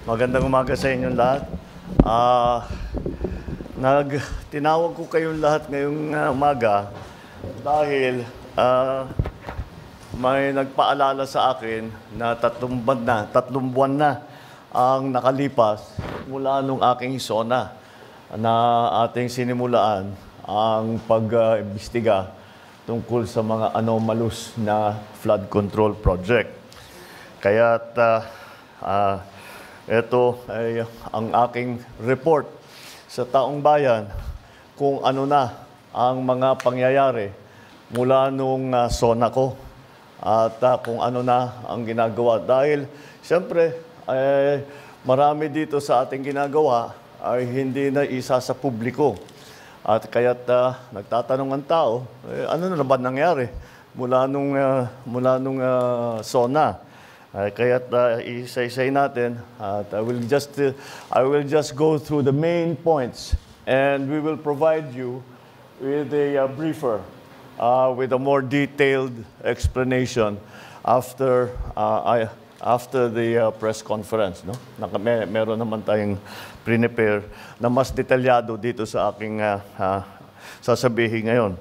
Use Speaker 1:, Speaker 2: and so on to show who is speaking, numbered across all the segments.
Speaker 1: Magandang umaga sa inyong lahat. Tinawag ko kayong lahat ngayong umaga dahil may nagpaalala sa akin na tatlong buwan na ang nakalipas mula nung aking SONA na ating sinimulaan ang pag-imbestiga tungkol sa mga anomalous na flood control project. Kaya't ito ay ang aking report sa taong bayan kung ano na ang mga pangyayari mula nung SONA ko at kung ano na ang ginagawa. Dahil siyempre marami dito sa ating ginagawa ay hindi na isa sa publiko. At kaya't nagtatanong ang tao, ano na ba nangyari mula nung SONA? Kaya't isa-isay natin at I will just go through the main points and we will provide you with a briefer with a more detailed explanation after the press conference, no? Meron naman tayong prepare na mas detalyado dito sa aking sasabihin ngayon.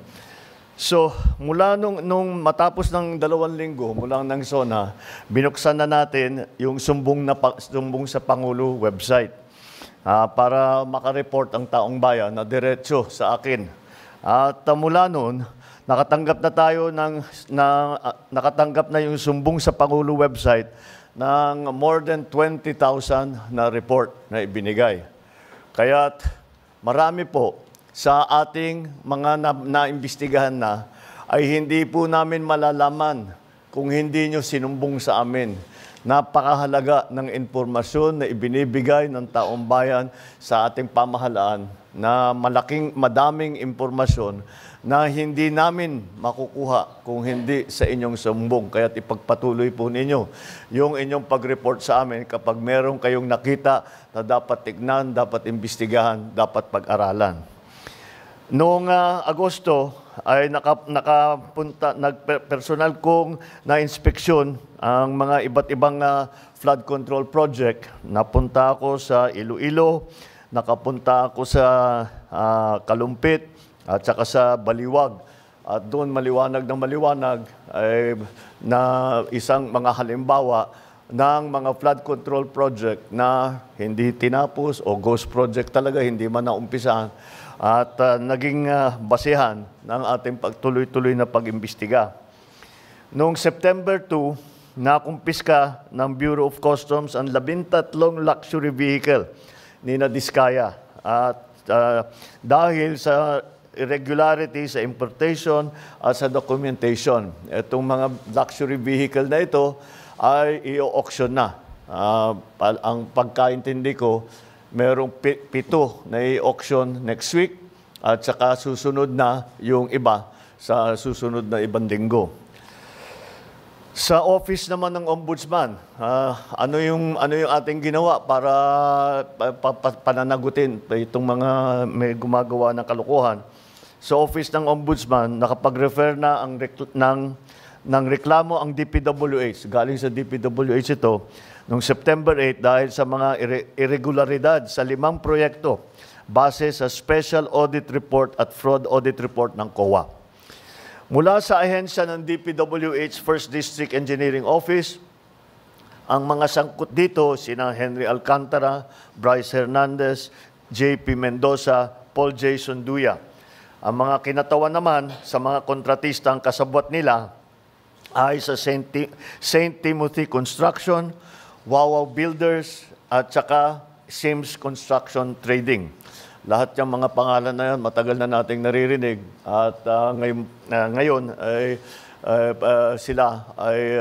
Speaker 1: So, mula nung matapos ng 2 linggo mula ng SONA, binuksan na natin yung sumbong sa Pangulo website para makareport ang taong bayan na diretso sa akin. At mula noon, nakatanggap na yung sumbong sa Pangulo website ng more than 20,000 na report na ibinigay. Kaya't marami po sa ating mga naimbestigahan na ay hindi po namin malalaman kung hindi nyo sinumbong sa amin. Napakahalaga ng impormasyon na ibinibigay ng taong bayan sa ating pamahalaan na madaming impormasyon na hindi namin makukuha kung hindi sa inyong sumbong. Kaya't ipagpatuloy po ninyo yung inyong pag-report sa amin kapag meron kayong nakita na dapat tignan, dapat imbestigahan, dapat pag-aralan. Noong Agosto ay personal kong na-inspeksyon ang mga iba't ibang flood control project. Napunta ako sa Iloilo, nakapunta ako sa Kalumpit, at saka sa Baliwag. At doon maliwanag ay na isang mga halimbawa ng mga flood control project na hindi tinapos o ghost project talaga, hindi man naumpisahan at naging basehan ng ating pagtuloy-tuloy na pag-imbestiga. Noong September 2, nakumpiska ng Bureau of Customs ang 13 luxury vehicle ni Diskaya. At dahil sa irregularity sa importation at sa documentation, itong mga luxury vehicle na ito ay i-auction na. Ang pagkaintindi ko, merong 7 na i-auction next week at saka susunod na yung iba sa susunod na ibang linggo. Sa office naman ng Ombudsman, ano yung ating ginawa para pananagutin itong mga may gumagawa ng kalokohan? Sa office ng Ombudsman, nakapag-refer na ng reklamo ang DPWH. Galing sa DPWH ito noong September 8 dahil sa mga irregularidad sa 5 proyekto base sa Special Audit Report at Fraud Audit Report ng COA. Mula sa ahensya ng DPWH First District Engineering Office, ang mga sangkot dito sina Henry Alcantara, Bryce Hernandez, JP Mendoza, Paul Jason Duya. Ang mga kinatawan naman sa mga kontratista ang kasabwat nila ay sa St. Timothy Construction, Wawaw Builders at saka Sims Construction Trading. Lahat yung mga pangalan na yan, matagal na nating naririnig at ngayon ay sila ay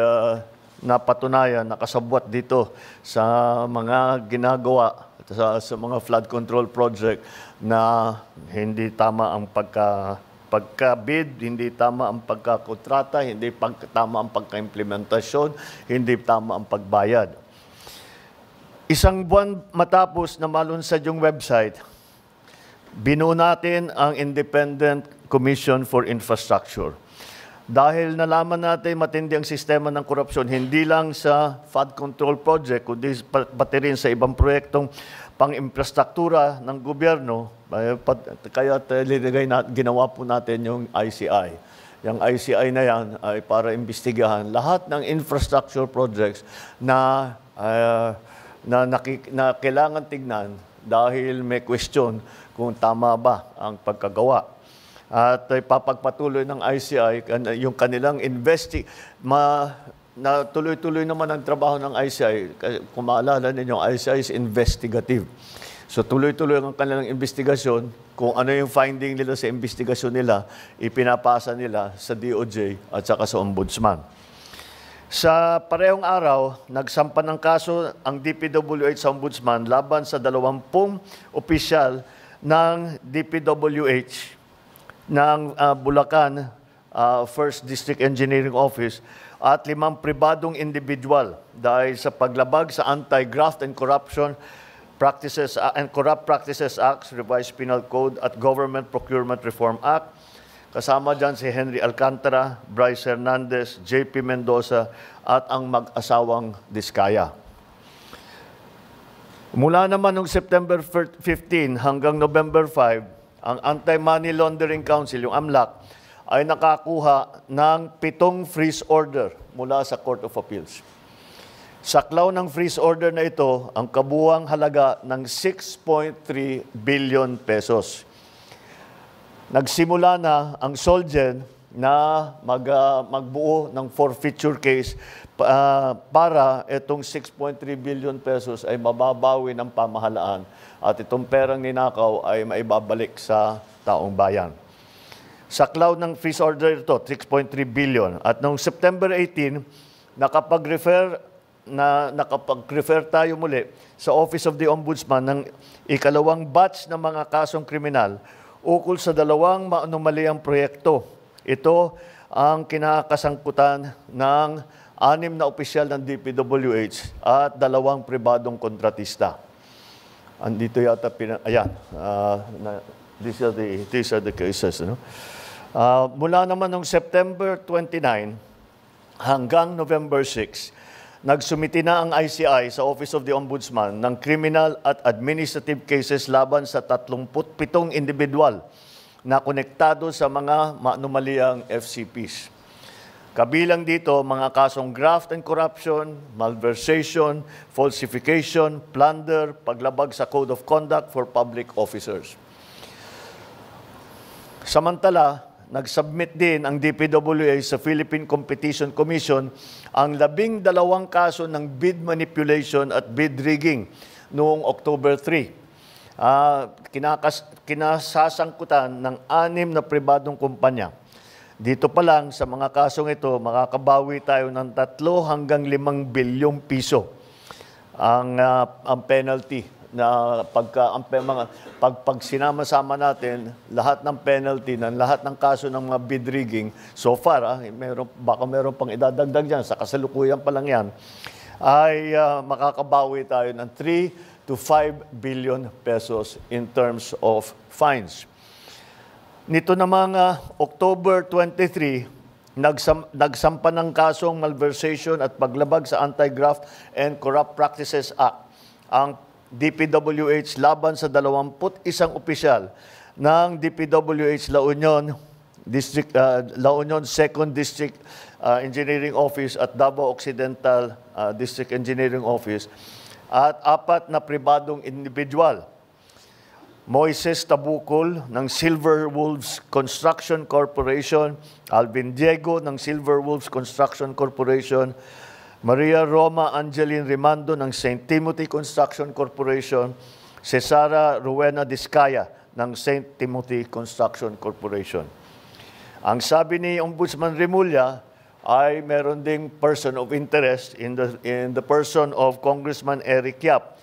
Speaker 1: napatunayan, nakasabwat dito sa mga ginagawa sa mga flood control project na hindi tama ang pagka-bid, hindi tama ang pagkakontrata, hindi tama ang pagka-implementasyon, hindi tama ang pagbayad. Isang buwan matapos na malunsad yung website, binuo natin ang Independent Commission for Infrastructure. Dahil nalaman natin matindi ang sistema ng korupsyon, hindi lang sa flood control project, kundi pati rin sa ibang proyektong pang-infrastruktura ng gobyerno, kaya ginawa po natin yung ICI. Yung ICI na yan ay para imbestigahan lahat ng infrastructure projects na kailangan tignan dahil may question kung tama ba ang pagkagawa. At ipapagpatuloy ng ICI yung kanilang na tuloy-tuloy naman ang trabaho ng ICI. Kung maalala ninyo, ICI is investigative. So tuloy-tuloy ang kanilang investigasyon. Kung ano yung finding nila sa investigasyon nila, ipinapasa nila sa DOJ at saka sa Ombudsman. Sa parehong araw, nagsampa ng kaso ang DPWH sa Ombudsman laban sa 20 opisyal ng DPWH ng Bulacan First District Engineering Office at 5 pribadong individual dahil sa paglabag sa Anti-Graft and Corruption Practices and Corrupt Practices Act, Revised Penal Code at Government Procurement Reform Act. Kasama dyan si Henry Alcantara, Bryce Hernandez, JP Mendoza at ang mag-asawang Diskaya. Mula naman noong September 15 hanggang November 5, ang Anti-Money Laundering Council, yung AMLAC, ay nakakuha ng 7 freeze order mula sa Court of Appeals. Saklaw ng freeze order na ito ang kabuuang halaga ng 6.3 billion pesos. Nagsimula na ang Solgen na magbuo ng forfeiture case para itong 6.3 billion pesos ay mababawi ng pamahalaan at itong perang ninakaw ay maibabalik sa taong bayan. Saklaw ng freeze order ito, 6.3 billion. At noong September 18, nakapag-refer tayo muli sa Office of the Ombudsman ng ikalawang batch ng mga kasong kriminal ukol sa 2 maanomaliang proyekto. Ito ang kinakasangkutan ng 6 na opisyal ng DPWH at 2 pribadong kontratista. Andito yata, these are the cases. No? Mula naman noong September 29 hanggang November 6, nagsumiti na ang ICI sa Office of the Ombudsman ng criminal at administrative cases laban sa 37 individual na konektado sa mga maanomaliang FCPs. Kabilang dito mga kasong graft and corruption, malversation, falsification, plunder, paglabag sa Code of Conduct for Public Officers. Samantala, nag-submit din ang DPWH sa Philippine Competition Commission ang 12 kaso ng bid manipulation at bid rigging noong October 3. Kinasasangkutan ng 6 na pribadong kumpanya. Dito pa lang sa mga kasong ito, makakabawi tayo ng 3 hanggang 5 bilyong piso ang penalty na pag sinama-sama natin lahat ng penalty ng lahat ng kaso ng mga bid rigging so far, baka meron pang idadagdag diyan sa kasalukuyan pa lang yan, ay makakabawi tayo ng 3 to 5 billion pesos in terms of fines. Nito na mga October 23, nagsampa ng kasong malversation at paglabag sa Anti-Graft and Corrupt Practices Act ang DPWH laban sa 21 opisyal ng DPWH La Union 2nd District Engineering Office at Davao Occidental District Engineering Office at 4 na pribadong individual. Moises Tabukol ng Silver Wolves Construction Corporation, Alvin Diego ng Silver Wolves Construction Corporation, Maria Roma Angeline Rimando ng St. Timothy Construction Corporation, Cesara Rowena Diskaya ng St. Timothy Construction Corporation. Ang sabi ni Ombudsman Remulla ay meron ding person of interest in the person of Congressman Eric Yap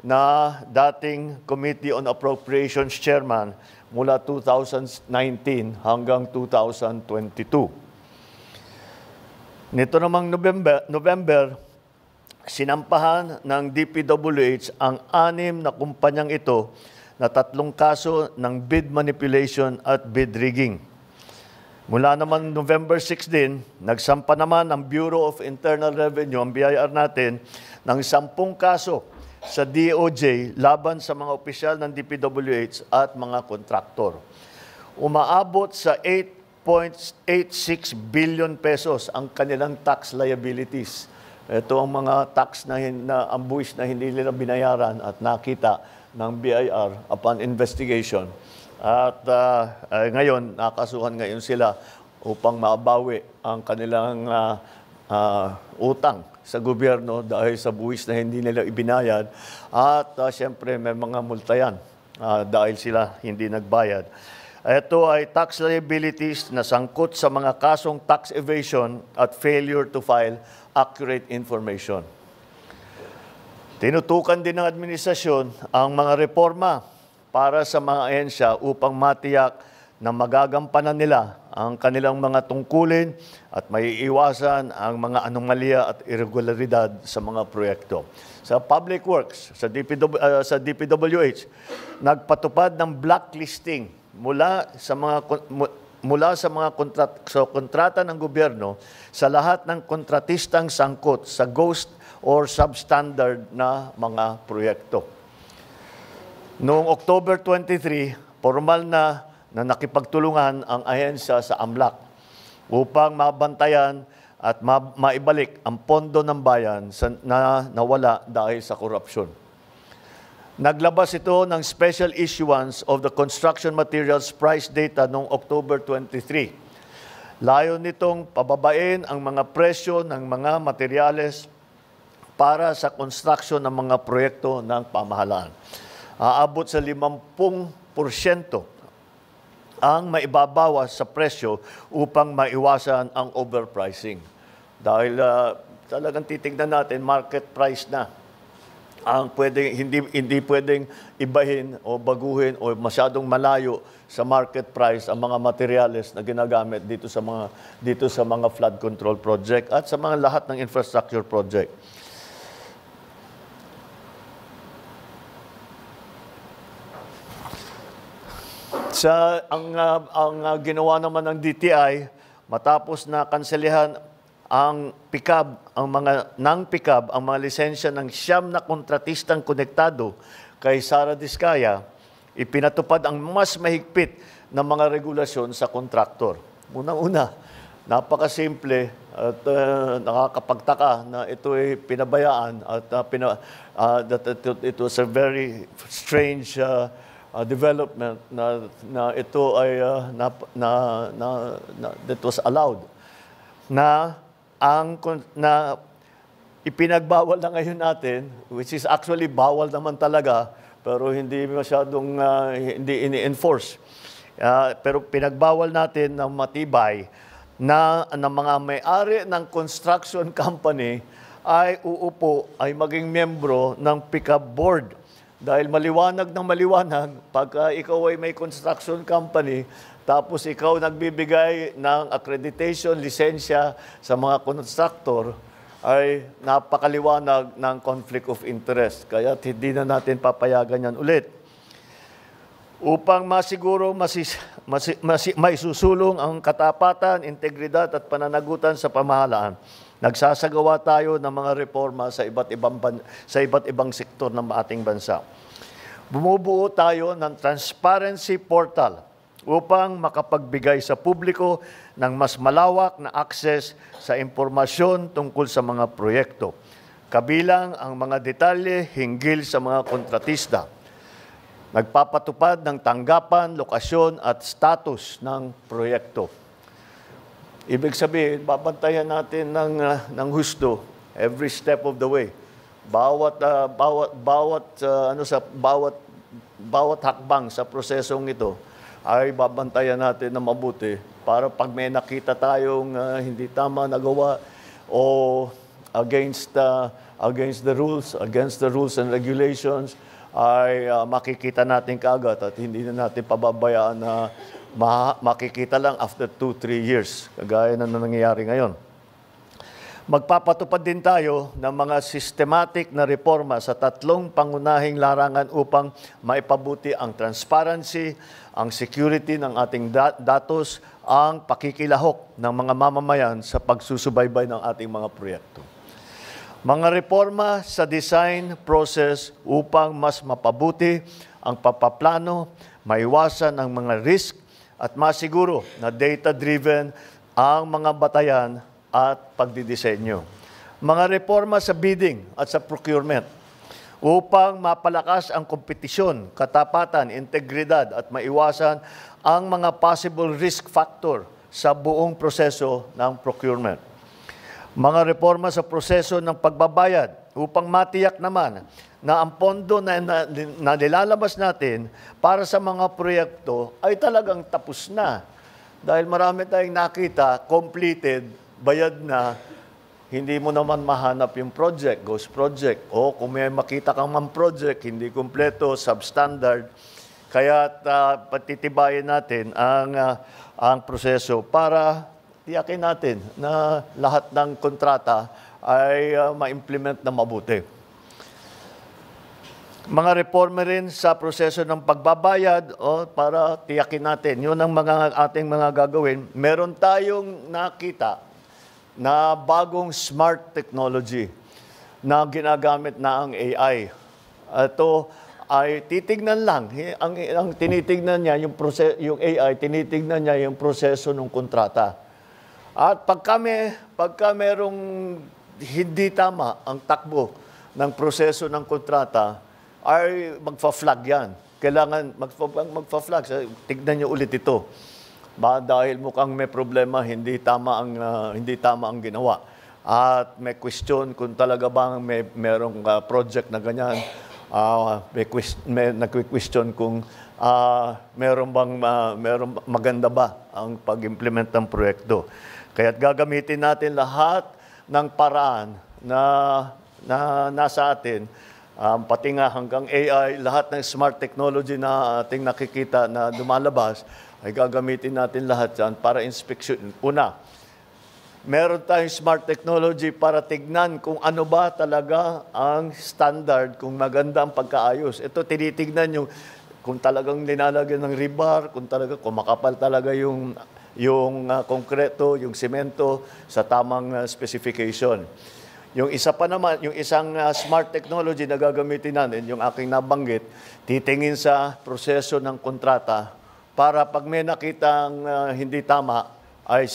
Speaker 1: na dating Committee on Appropriations Chairman mula 2019 hanggang 2022. Nito namang November, sinampahan ng DPWH ang 6 na kumpanyang ito na 3 kaso ng bid manipulation at bid rigging. Mula naman November 16, nagsampa naman ang Bureau of Internal Revenue, ang BIR natin, ng 10 kaso sa DOJ laban sa mga opisyal ng DPWH at mga kontraktor. Umaabot sa 8.86 billion pesos ang kanilang tax liabilities. Ito ang mga tax ang buwis na hindi nila binayaran at nakita ng BIR upon investigation. At ngayon, nakasuhan ngayon sila upang mabawi ang kanilang utang sa gobyerno dahil sa buwis na hindi nila ibinayad. At siyempre, may mga multa yan dahil sila hindi nagbayad. Ito ay tax liabilities na sangkot sa mga kasong tax evasion at failure to file accurate information. Tinutukan din ng administrasyon ang mga reforma para sa mga ahensya upang matiyak na magagampanan nila ang kanilang mga tungkulin at maiiwasan ang mga anomalya at irregularidad sa mga proyekto. Sa Public Works, sa DPWH, nagpatupad ng blacklisting mula sa mga kontrata ng gobyerno sa lahat ng kontratistang sangkot sa ghost or substandard na mga proyekto. Noong October 23, formal na nakipagtulungan ang ahensya sa AMLAC upang mabantayan at maibalik ang pondo ng bayan na nawala dahil sa korupsyon. Naglabas ito ng special issuance of the construction materials price data noong October 23. Layo nitong pababain ang mga presyo ng mga materyales para sa construction ng mga proyekto ng pamahalaan. Aabot sa 50% ang maibabawas sa presyo upang maiwasan ang overpricing. Dahil talagang titignan natin, market price na ang hindi pwedeng ibahin o baguhin o masyadong malayo sa market price ang mga materyales na ginagamit dito sa mga flood control project at sa mga lahat ng infrastructure project. Ang ginawa naman ng DTI matapos na kanselihan ang mga lisensya ng 9 na kontratistang konektado kay Sara Diskaya, ipinatupad ang mas mahigpit na mga regulasyon sa kontraktor. Unang-una, napakasimple at nakakapagtaka na ito ay pinabayaan at it was a very strange development na ito ay that was allowed na ipinagbawal na ngayon natin, which is actually bawal naman talaga, pero hindi masyadong hindi ini-enforce. Pero pinagbawal natin ng matibay na mga may-ari ng construction company ay uupo, ay maging membro ng pick-up board. Dahil maliwanag ng maliwanag, pagka ikaw ay may construction company, tapos ikaw nagbibigay ng accreditation, lisensya sa mga contractor, ay napakaliwanag ng conflict of interest. Kaya hindi na natin papayagan yan ulit. Upang masiguro may susulong ang katapatan, integridad at pananagutan sa pamahalaan, nagsasagawa tayo ng mga reforma sa iba't ibang sektor ng ating bansa. Bumubuo tayo ng transparency portal upang makapagbigay sa publiko ng mas malawak na access sa impormasyon tungkol sa mga proyekto, kabilang ang mga detalye hinggil sa mga kontratista. Nagpapatupad ng tanggapan, lokasyon at status ng proyekto. Ibig sabihin, babantayan natin ng husto every step of the way. Bawat hakbang sa prosesong ito ay babantayan natin na mabuti para pag may nakita tayong hindi tama nagawa o against the rules and regulations ay makikita natin kaagad at hindi na natin pababayaan na makikita lang after 2-3 years, kagaya na nangyayari ngayon. Magpapatupad din tayo ng mga systematic na reforma sa tatlong pangunahing larangan upang maipabuti ang transparency, ang security ng ating datos, ang pakikilahok ng mga mamamayan sa pagsusubaybay ng ating mga proyekto. Mga reforma sa design process upang mas mapabuti ang papaplano, maiwasan ang mga risk at masiguro na data-driven ang mga batayan at pagdidisenyo. Mga reforma sa bidding at sa procurement upang mapalakas ang kompetisyon, katapatan, integridad at maiwasan ang mga possible risk factor sa buong proseso ng procurement. Mga reforma sa proseso ng pagbabayad upang matiyak naman na ang pondo na nilalabas natin para sa mga proyekto ay talagang tapos na. Dahil marami tayong nakita, completed, bayad na, hindi mo naman mahanap yung project, ghost project. O kung may makita kang man project, hindi kumpleto, substandard. Kaya patitibayin natin ang proseso para tiyakin natin na lahat ng kontrata ay ma-implement na mabuti. Mga reforma rin sa proseso ng pagbabayad para tiyakin natin. Yun ang ating mga gagawin. Meron tayong nakita na bagong smart technology na ginagamit na ang AI. Ito ay titignan lang. Ang tinitignan niya, yung AI, tinitignan niya yung proseso ng kontrata. At pagka merong hindi tama ang takbo ng proseso ng kontrata, ay magfa-flag yan. Kailangan magfa-flag. Tignan niyo ulit ito. Dahil mukhang may problema, hindi tama ang ginawa. At may question kung talaga bang merong project na ganyan. May nagque-question kung merong maganda ba ang pag-implement ng proyekto. Kaya't gagamitin natin lahat ng paraan na nasa atin, pati nga hanggang AI, lahat ng smart technology na ating nakikita na lumalabas, ay gagamitin natin lahat yan para inspection. Una, meron tayong smart technology para tignan kung ano ba talaga ang standard, kung maganda ang pagkaayos. Ito, tinitignan yung kung talagang linalagyan ng rebar, kung makapal talaga yung konkreto, yung semento sa tamang specification. Yung isa pa naman, yung isang smart technology na gagamitin natin, yung aking nabanggit, titingin sa proseso ng kontrata para pag may nakitang hindi tama, ay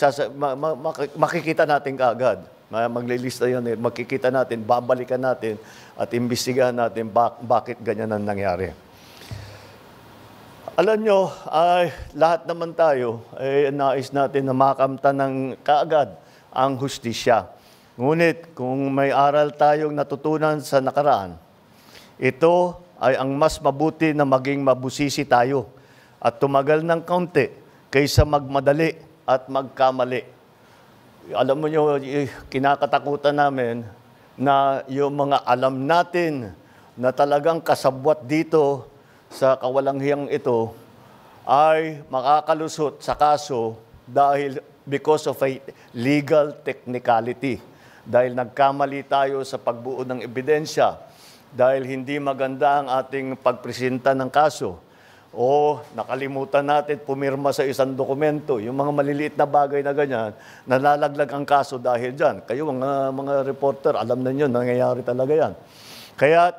Speaker 1: makikita natin kaagad. Maglilista yan, makikita natin, babalikan natin at imbestigahan natin bakit ganyan ang nangyari. Alam nyo, lahat naman tayo ay nais natin na makamtan ng kaagad ang hustisya. Ngunit kung may aral tayong natutunan sa nakaraan, ito ay ang mas mabuti na maging mabusisi tayo at tumagal ng kaunti kaysa magmadali at magkamali. Alam mo nyo, kinakatakutan namin na yung mga alam natin na talagang kasabwat dito sa kawalanghiyang ito ay makakalusot sa kaso dahil because of a legal technicality. Dahil nagkamali tayo sa pagbuo ng ebidensya, dahil hindi maganda ang ating pagpresenta ng kaso, o nakalimutan natin pumirma sa isang dokumento, yung mga maliliit na bagay na ganyan, nalalaglag ang kaso dahil dyan. Kayo, mga reporter, alam na nyo, nangyayari talaga yan. Kaya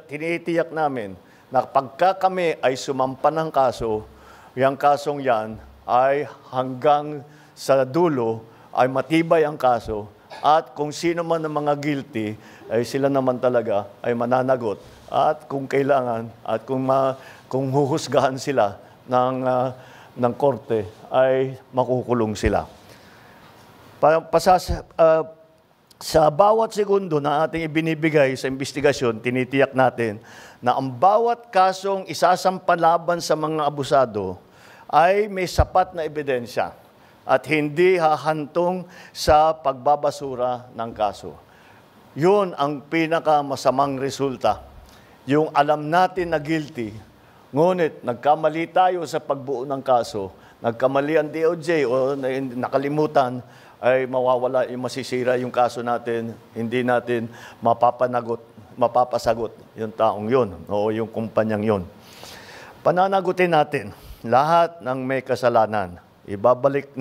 Speaker 1: tinitiyak namin na pagka kami ay sumampa ng kaso, yung kasong yan ay hanggang sa dulo ay matibay ang kaso at kung sino man ang mga guilty ay sila naman talaga ay mananagot at kung kailangan at kung huhusgahan sila ng korte ay makukulong sila. Sa bawat segundo na ating ibinibigay sa investigasyon, tinitiyak natin na ang bawat kasong isasampalaban sa mga abusado ay may sapat na ebidensya at hindi hahantong sa pagbabasura ng kaso. Yun ang pinakamasamang resulta. Yung alam natin na guilty, ngunit nagkamali tayo sa pagbuo ng kaso, nagkamali ang DOJ o nakalimutan, ay mawawala, masisira yung kaso natin, hindi natin mapapasagot yung taong yun o yung kumpanyang yun. Pananagutin natin lahat ng may kasalanan. Ibabalik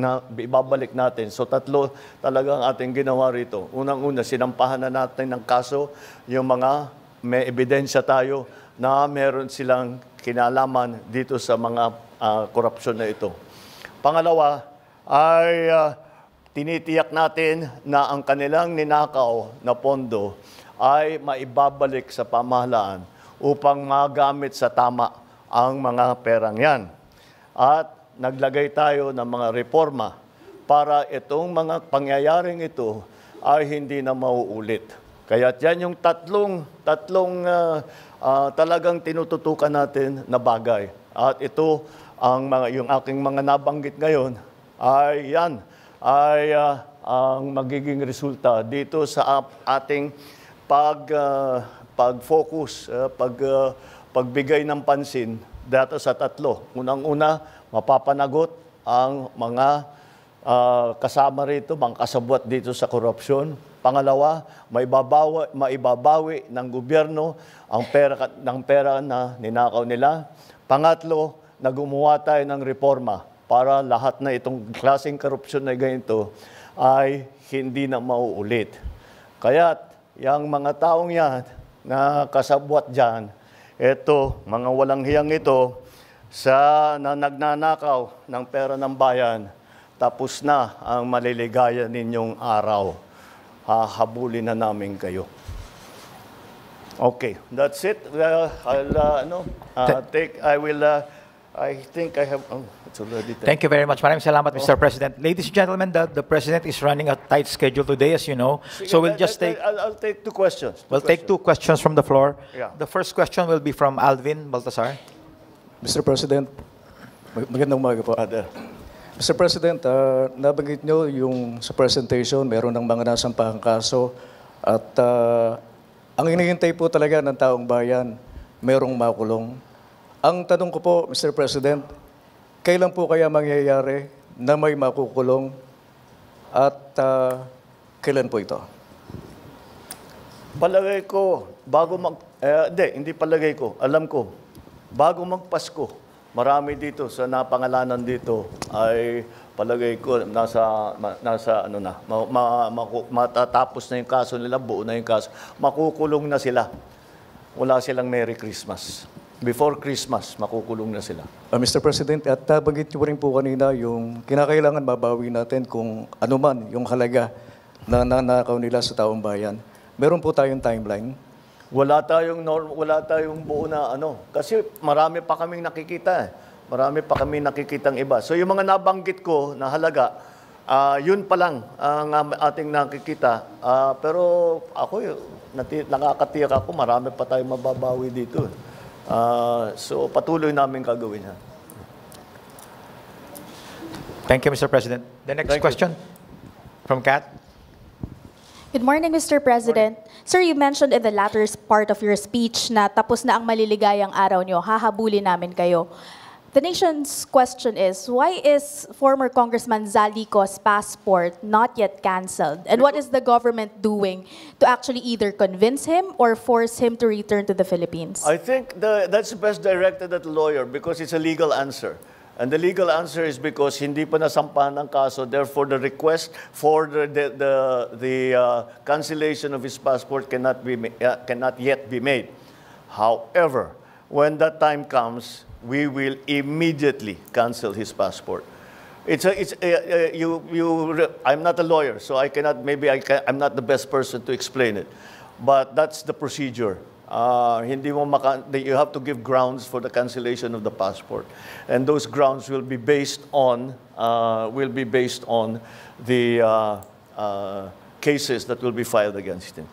Speaker 1: natin. So tatlo talagang ating ginawa rito. Unang-una, sinampahan na natin ng kaso yung mga may ebidensya tayo na meron silang kinalaman dito sa mga korupsyon na ito. Pangalawa ay tinitiyak natin na ang kanilang ninakaw na pondo ay maibabalik sa pamahalaan upang magamit sa tama ang mga perang yan. At naglagay tayo ng mga reforma para itong mga pangyayaring ito ay hindi na mauulit. Kaya yan yung tatlong talagang tinututukan natin na bagay. At ito, yung aking mga nabanggit ngayon, ay yan, ang magiging resulta dito sa ating pag-focus, pagbigay ng pansin dito sa tatlo. Unang-una, mapapanagot ang mga kasama rito, mga kasabwat dito sa korupsyon. Pangalawa, maibabawi ng gobyerno ang pera na ninakaw nila. Pangatlo, gumawa tayo ng reforma para lahat na itong klaseng korupsyon na ganito ay hindi na mauulit. Kaya yung mga taong yan na kasabwat dyan, ito, mga walang hiyang ito, na nagnanakaw ng pera ng bayan, tapos na ang maliligaya ninyong araw. Hahabulin na namin kayo. Okay, that's it. I think I have, it's already 10.
Speaker 2: Thank you very much. Maraming salamat, Mr. President. Ladies and gentlemen, the President is running a tight schedule today, as you know. So we'll just take...
Speaker 1: I'll take two questions.
Speaker 2: We'll take two questions from the floor.
Speaker 1: Yeah.
Speaker 2: The first question will be from Alvin Baltasar.
Speaker 3: Mr. President, magandang umaga po. Mr. President, nabanggit nyo yung sa presentation, meron ng mga nasampahang kaso at ang hinihintay po talaga ng taong bayan, merong makulong. Ang tanong ko po, Mr. President, kailan po kaya mangyayari na may makukulong at kailan po ito?
Speaker 1: Palagay ko, hindi palagay ko, alam ko, bago magpasko, marami dito sa napangalanan dito ay palagay ko matatapos na yung kaso nila, buo na yung kaso, makukulong na sila. Wala silang Merry Christmas. Before Christmas, makukulong na sila.
Speaker 3: Mr. President, at nabanggit niyo rin po kanina yung kinakailangan babawi natin kung ano man yung halaga na nanakaw nila sa taong bayan. Meron po tayong timeline.
Speaker 1: Wala tayong buo na kasi marami pa kaming nakikita. Marami pa kaming nakikitang iba. So yung mga nabanggit ko na halaga, yun pa lang ang ating nakikita. Pero ako, nakakatiyak ako, marami pa tayong mababawi dito. So patuloy namin gagawin yan.
Speaker 2: Thank you, Mr. President. The next question from Kat.
Speaker 4: Good morning, Mr. President. Sir, you mentioned in the latter part of your speech na tapos na ang maliligayang araw nyo, hahabulin namin kayo. The nation's question is, why is former Congressman Zaldico's passport not yet canceled? And what is the government doing to actually either convince him or force him to return to the Philippines?
Speaker 1: I think that's best directed at the lawyer because it's a legal answer. And the legal answer is because hindi pa nasampahan ng kaso, therefore the request for the cancellation of his passport cannot yet be made. However, when that time comes, we will immediately cancel his passport. I'm not a lawyer, so I'm not the best person to explain it. But that's the procedure. You have to give grounds for the cancellation of the passport, and those grounds will be based on the cases that will be filed against him.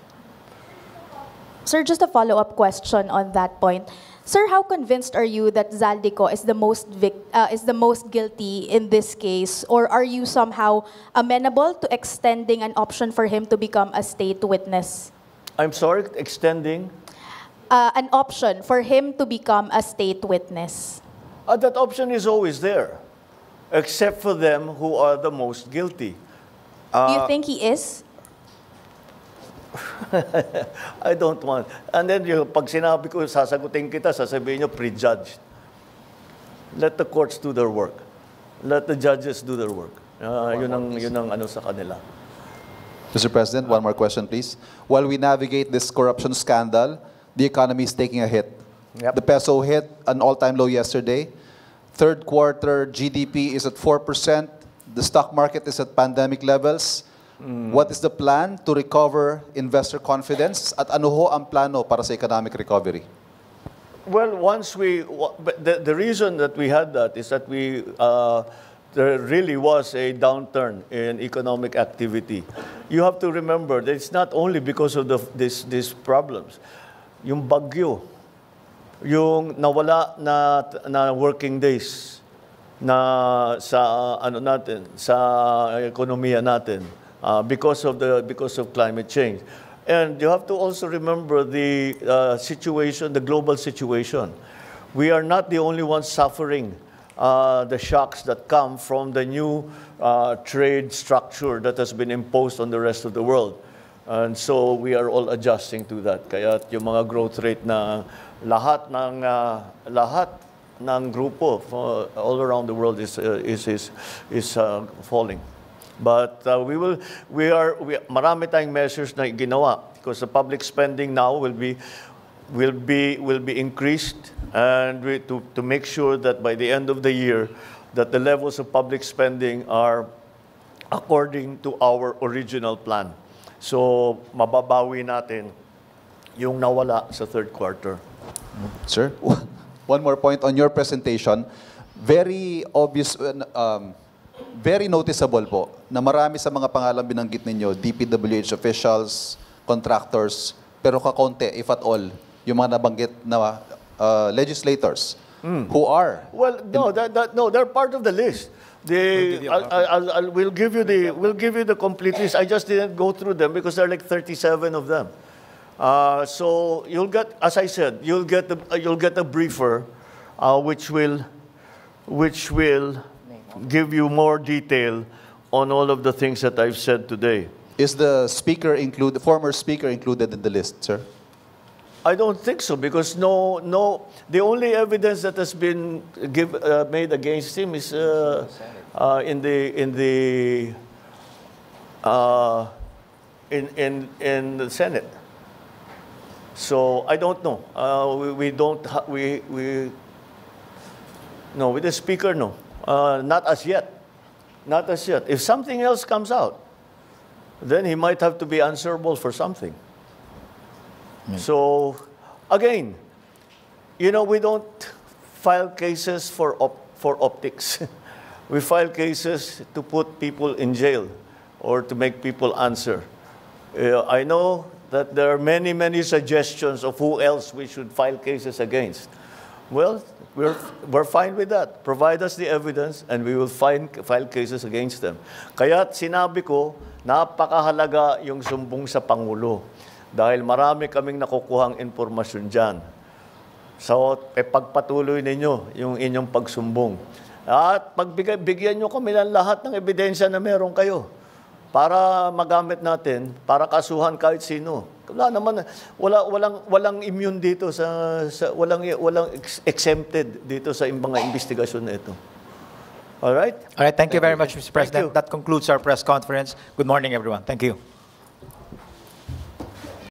Speaker 4: Sir, just a follow-up question on that point. Sir, how convinced are you that Zaldico is the most guilty in this case, or are you somehow amenable to extending an option for him to become a state witness?
Speaker 1: I'm sorry, extending?
Speaker 4: An option for him to become a state witness.
Speaker 1: That option is always there, except for them who are the most guilty.
Speaker 4: Do you think he is?
Speaker 1: I don't want. And then pag sinabi ko, sasagutin kita, sasabihin nyo, prejudged. Let the courts do their work. Let the judges do their work. Yun ang ano sa kanila.
Speaker 5: Mr. President, one more question, please. While we navigate this corruption scandal, the economy is taking a hit.
Speaker 1: Yep.
Speaker 5: The peso hit an all-time low yesterday. Third quarter GDP is at 4%. The stock market is at pandemic levels. What is the plan to recover investor confidence? At ano ho ang plano para sa economic recovery?
Speaker 1: Well, the reason that we had that is that there really was a downturn in economic activity. You have to remember that it's not only because of these problems. Yung bagyo, yung nawala na working days na sa sa ekonomiya natin because of climate change. And you have to also remember the situation, the global situation. We are not the only ones suffering the shocks that come from the new trade structure that has been imposed on the rest of the world. And so we are all adjusting to that. Kaya yung mga growth rate na lahat ng grupo all around the world is falling. But marami tayong measures na ginawa because the public spending now will be increased, and to make sure that by the end of the year that the levels of public spending are according to our original plan. So mababawi natin yung nawala sa third quarter.
Speaker 5: Sir, one more point on your presentation. Very obvious, very noticeable po na marami sa mga pangalan binanggit ninyo, DPWH officials, contractors, pero kakonte, if at all, yung mga nabanggit na legislators who are...
Speaker 1: Well, no, they're part of the list. We'll give you the complete list. I just didn't go through them because there are like 37 of them. So you'll get, as I said, you'll get a briefer, which will give you more detail on all of the things that I've said today.
Speaker 5: Is the former speaker included in the list, sir?
Speaker 1: I don't think so, because no. The only evidence that has been made against him is in the Senate. So I don't know. No, with the speaker, no. Not as yet. Not as yet. If something else comes out, then he might have to be answerable for something. So, again, we don't file cases for optics. We file cases to put people in jail or to make people answer. I know that there are many, many suggestions of who else we should file cases against. Well, we're fine with that. Provide us the evidence and we will file cases against them. Kaya't sinabi ko, napakahalaga yung sumbong sa Pangulo. Dahil marami kaming nakukuhang impormasyon dyan. So, pagpatuloy ninyo yung inyong pagsumbong. At bigyan nyo kami ng lahat ng ebidensya na meron kayo para magamit natin, para kasuhan kahit sino. Walang immune dito walang exempted dito sa mga investigasyon na ito. All right?
Speaker 2: All right, thank you very much, Mr. President. That concludes our press conference. Good morning, everyone. Thank you.